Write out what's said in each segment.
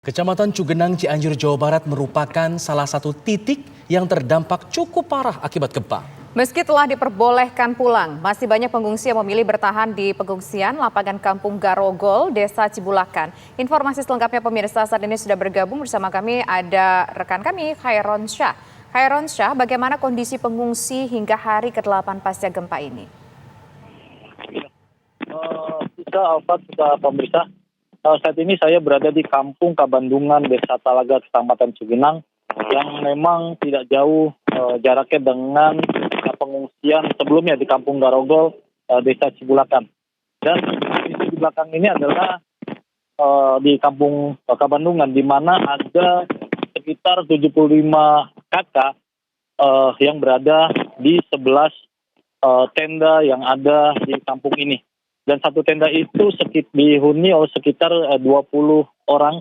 Kecamatan Cugenang, Cianjur, Jawa Barat merupakan salah satu titik yang terdampak cukup parah akibat gempa. Meski telah diperbolehkan pulang, masih banyak pengungsi yang memilih bertahan di pengungsian lapangan Kampung Garogol, Desa Cibulakan. Informasi selengkapnya pemirsa saat ini sudah bergabung bersama kami ada rekan kami Khairon Syah. Khairon Syah, bagaimana kondisi pengungsi hingga hari ke-8 pasca gempa ini? Kita pemirsa. Saat ini saya berada di Kampung Kabandungan, Desa Talaga, Kecamatan Cugenang, yang memang tidak jauh jaraknya dengan pengungsian sebelumnya di Kampung Garogol, Desa Cibulakan. Dan di belakang ini adalah di Kampung Kabandungan, di mana ada sekitar 75 kakak yang berada di 11 tenda yang ada di kampung ini. Dan satu tenda itu dihuni oleh sekitar 20 orang,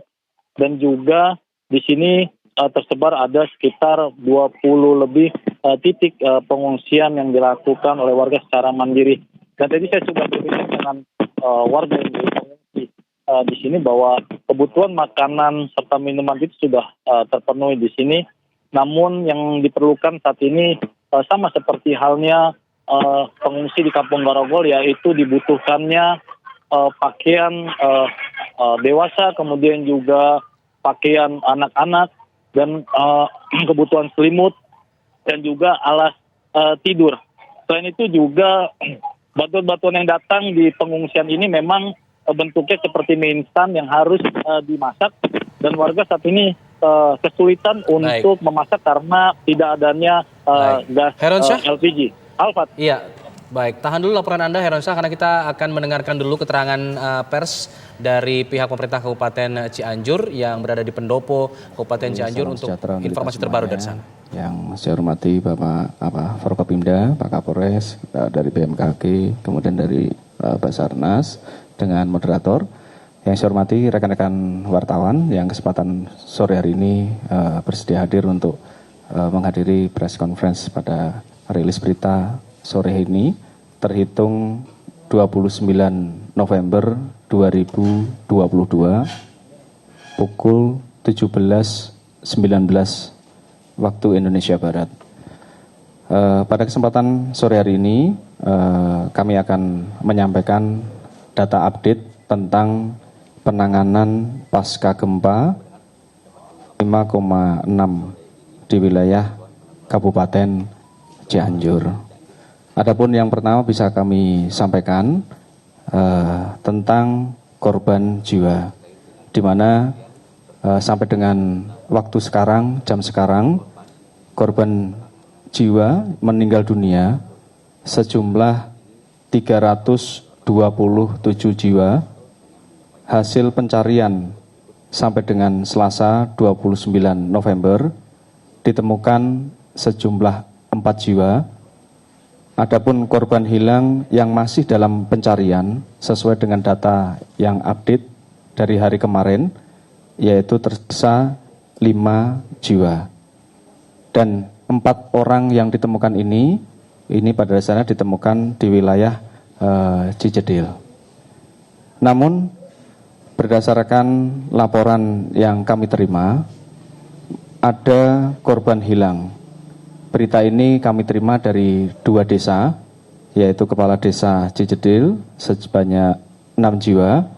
dan juga di sini tersebar ada sekitar 20 lebih titik pengungsian yang dilakukan oleh warga secara mandiri. Dan tadi saya sudah berbincang dengan warga yang mengungsi di sini bahwa kebutuhan makanan serta minuman itu sudah terpenuhi di sini. Namun yang diperlukan saat ini sama seperti halnya pengungsi di Kampung Garogol, yaitu dibutuhkannya pakaian dewasa, kemudian juga pakaian anak-anak, dan kebutuhan selimut, dan juga alas tidur. Selain itu juga bantuan-bantuan yang datang di pengungsian ini memang bentuknya seperti mie instan yang harus dimasak, dan warga saat ini kesulitan untuk memasak karena tidak adanya gas LPG. Alfat. Iya, baik. Tahan dulu laporan Anda, Heron Syah, karena kita akan mendengarkan dulu keterangan pers dari pihak pemerintah Kabupaten Cianjur yang berada di pendopo Kabupaten Cianjur untuk informasi terbaru dari sana. Yang saya hormati Bapak Forkopimda, Pak Kapolres, dari BMKG, kemudian dari Basarnas dengan moderator. Yang saya hormati rekan-rekan wartawan yang kesempatan sore hari ini bersedia hadir untuk menghadiri press conference pada rilis berita sore ini terhitung 29 November 2022 pukul 17.19 waktu Indonesia Barat. Pada kesempatan sore hari ini kami akan menyampaikan data update tentang penanganan pasca gempa 5,6 di wilayah Kabupaten Cianjur. Adapun yang pertama bisa kami sampaikan tentang korban jiwa, di mana sampai dengan waktu sekarang, jam sekarang, korban jiwa meninggal dunia sejumlah 327 jiwa. Hasil pencarian sampai dengan Selasa 29 November ditemukan sejumlah 4 jiwa. Adapun korban hilang yang masih dalam pencarian sesuai dengan data yang update dari hari kemarin, yaitu tersisa 5 jiwa. Dan 4 orang yang ditemukan ini pada dasarnya ditemukan di wilayah Cijedil. Namun berdasarkan laporan yang kami terima, ada korban hilang. Berita ini kami terima dari 2 desa, yaitu Kepala Desa Cijedil sebanyak 6 jiwa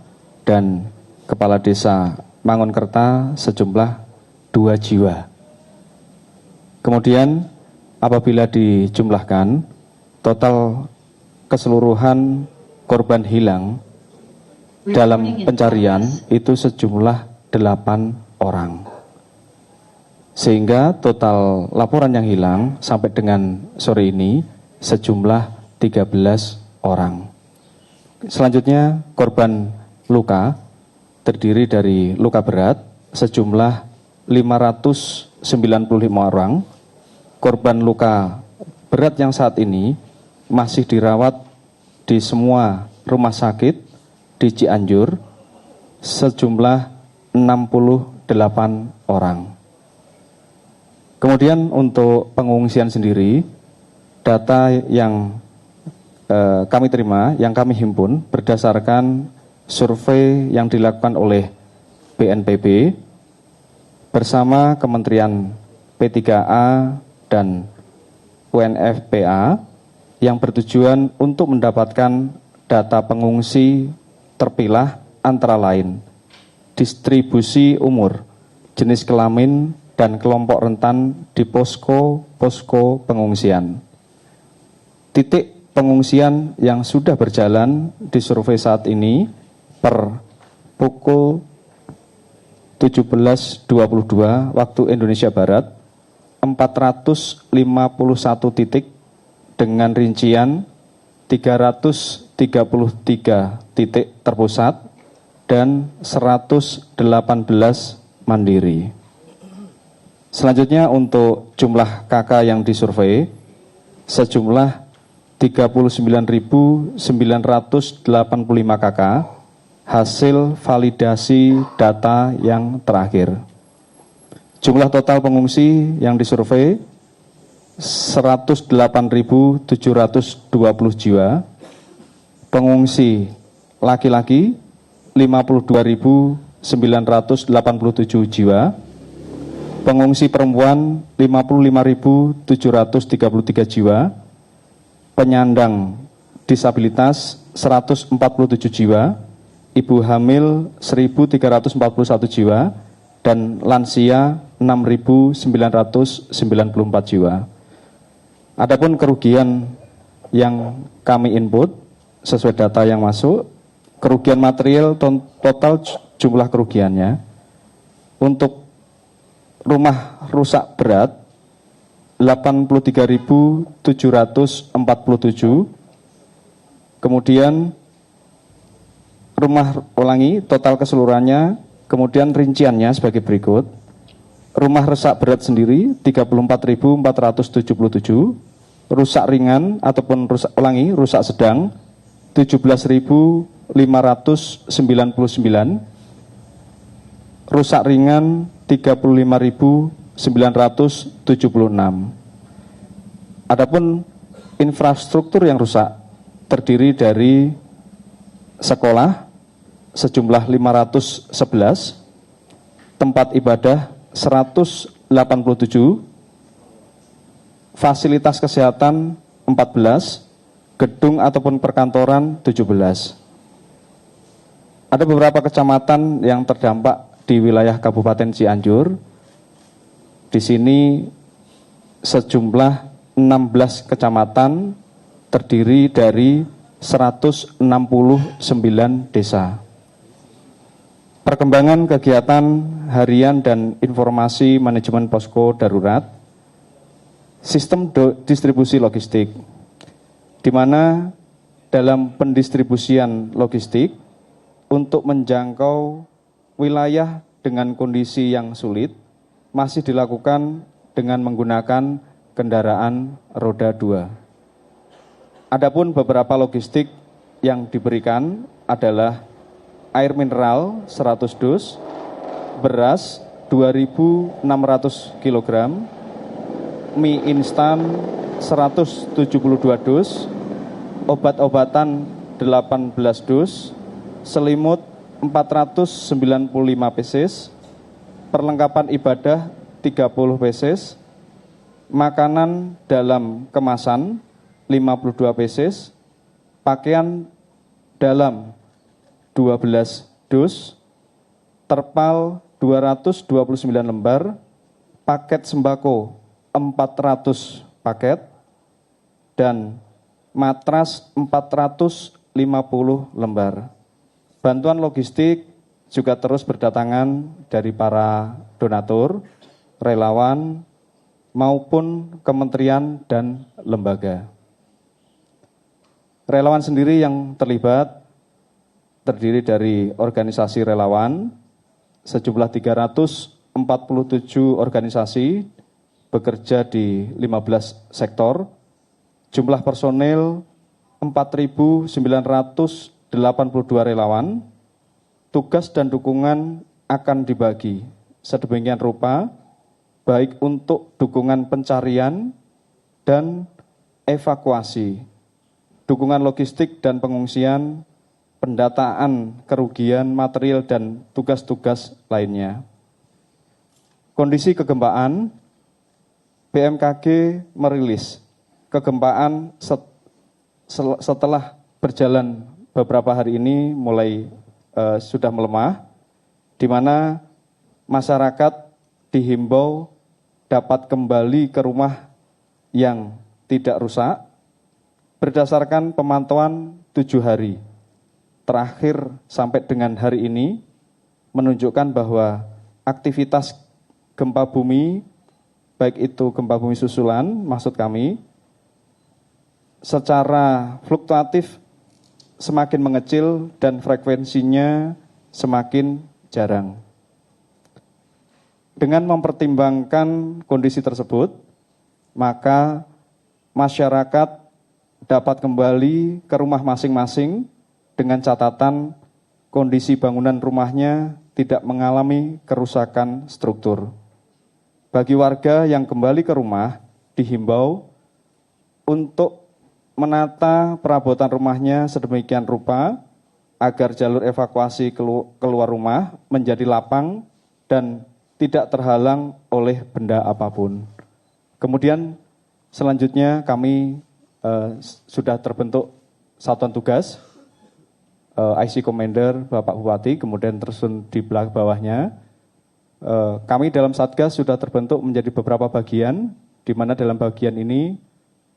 dan Kepala Desa Mangunkerta sejumlah 2 jiwa. Kemudian apabila dijumlahkan, total keseluruhan korban hilang dalam pencarian itu sejumlah 8 orang. Sehingga total laporan yang hilang sampai dengan sore ini sejumlah 13 orang. Selanjutnya korban luka terdiri dari luka berat sejumlah 595 orang. Korban luka berat yang saat ini masih dirawat di semua rumah sakit di Cianjur sejumlah 68 orang. Kemudian untuk pengungsian sendiri, data yang kami terima, yang kami himpun berdasarkan survei yang dilakukan oleh BNPB bersama Kementerian P3A dan UNFPA yang bertujuan untuk mendapatkan data pengungsi terpilah antara lain distribusi umur, jenis kelamin, dan kelompok rentan di posko pengungsian. Titik pengungsian yang sudah berjalan di survei saat ini per pukul 17.22 waktu Indonesia Barat, 451 titik dengan rincian 333 titik terpusat dan 118 mandiri. Selanjutnya untuk jumlah KK yang disurvei, sejumlah 39.985 KK, hasil validasi data yang terakhir. Jumlah total pengungsi yang disurvei 108.720 jiwa, pengungsi laki-laki 52.987 jiwa, pengungsi perempuan 55.733 jiwa, penyandang disabilitas 147 jiwa, ibu hamil 1.341 jiwa, dan lansia 6.994 jiwa. Adapun kerugian yang kami input sesuai data yang masuk, kerugian material total jumlah kerugiannya untuk rumah rusak berat 83.747, kemudian rumah ulangi total keseluruhannya, kemudian rinciannya sebagai berikut. Rumah rusak berat sendiri 34.477, rusak ringan ataupun rusak sedang 17.599, rusak ringan 35.976. Adapun infrastruktur yang rusak terdiri dari sekolah sejumlah 511, tempat ibadah 187, fasilitas kesehatan 14, gedung ataupun perkantoran 17. Ada beberapa kecamatan yang terdampak di wilayah Kabupaten Cianjur. Di sini sejumlah 16 kecamatan terdiri dari 169 desa. Perkembangan kegiatan harian dan informasi manajemen posko darurat, sistem distribusi logistik, di mana dalam pendistribusian logistik untuk menjangkau wilayah dengan kondisi yang sulit masih dilakukan dengan menggunakan kendaraan roda 2. Adapun beberapa logistik yang diberikan adalah air mineral 100 dus, beras 2.600 kg, mie instan 172 dus, obat-obatan 18 dus, selimut 495 pieces, perlengkapan ibadah 30 pieces, makanan dalam kemasan 52 pieces, pakaian dalam 12 dus, terpal 229 lembar, paket sembako 400 paket, dan matras 450 lembar. Bantuan logistik juga terus berdatangan dari para donatur, relawan, maupun kementerian dan lembaga. Relawan sendiri yang terlibat terdiri dari organisasi relawan, sejumlah 347 organisasi bekerja di 15 sektor, jumlah personil 4.982 relawan, tugas dan dukungan akan dibagi sedemikian rupa, baik untuk dukungan pencarian dan evakuasi, dukungan logistik dan pengungsian, pendataan kerugian material dan tugas-tugas lainnya. kondisi kegempaan, BMKG merilis kegempaan setelah berjalan beberapa hari ini mulai sudah melemah, di mana masyarakat dihimbau dapat kembali ke rumah yang tidak rusak berdasarkan pemantauan 7 hari. Terakhir sampai dengan hari ini menunjukkan bahwa aktivitas gempa bumi, baik itu gempa bumi susulan, maksud kami, secara fluktuatif semakin mengecil dan frekuensinya semakin jarang. Dengan mempertimbangkan kondisi tersebut, maka masyarakat dapat kembali ke rumah masing-masing dengan catatan kondisi bangunan rumahnya tidak mengalami kerusakan struktur. Bagi warga yang kembali ke rumah, dihimbau untuk menata perabotan rumahnya sedemikian rupa agar jalur evakuasi keluar rumah menjadi lapang dan tidak terhalang oleh benda apapun. Kemudian selanjutnya kami sudah terbentuk satuan tugas, IC Commander Bapak Bupati, kemudian tersun di belakang bawahnya. Kami dalam Satgas sudah terbentuk menjadi beberapa bagian, di mana dalam bagian ini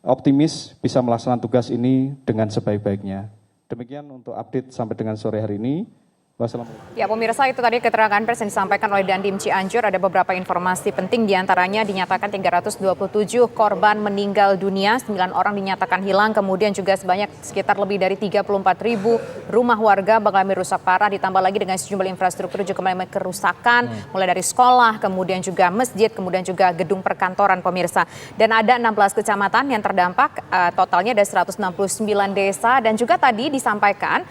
optimis bisa melaksanakan tugas ini dengan sebaik-baiknya. Demikian untuk update sampai dengan sore hari ini. Wassalamualaikum. Ya pemirsa, itu tadi keterangan pers yang disampaikan oleh Dandim Cianjur. Ada beberapa informasi penting, diantaranya dinyatakan 327 korban meninggal dunia, 9 orang dinyatakan hilang, kemudian juga sebanyak sekitar lebih dari 34.000 rumah warga mengalami rusak parah, ditambah lagi dengan sejumlah infrastruktur juga mengalami kerusakan, mulai dari sekolah, kemudian juga masjid, kemudian juga gedung perkantoran pemirsa. Dan ada 16 kecamatan yang terdampak, totalnya ada 169 desa, dan juga tadi disampaikan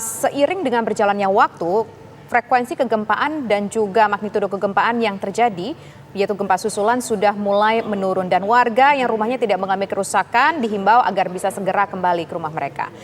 seiring dengan berjalannya waktu, frekuensi kegempaan dan juga magnitudo kegempaan yang terjadi, yaitu gempa susulan, sudah mulai menurun, dan warga yang rumahnya tidak mengalami kerusakan dihimbau agar bisa segera kembali ke rumah mereka.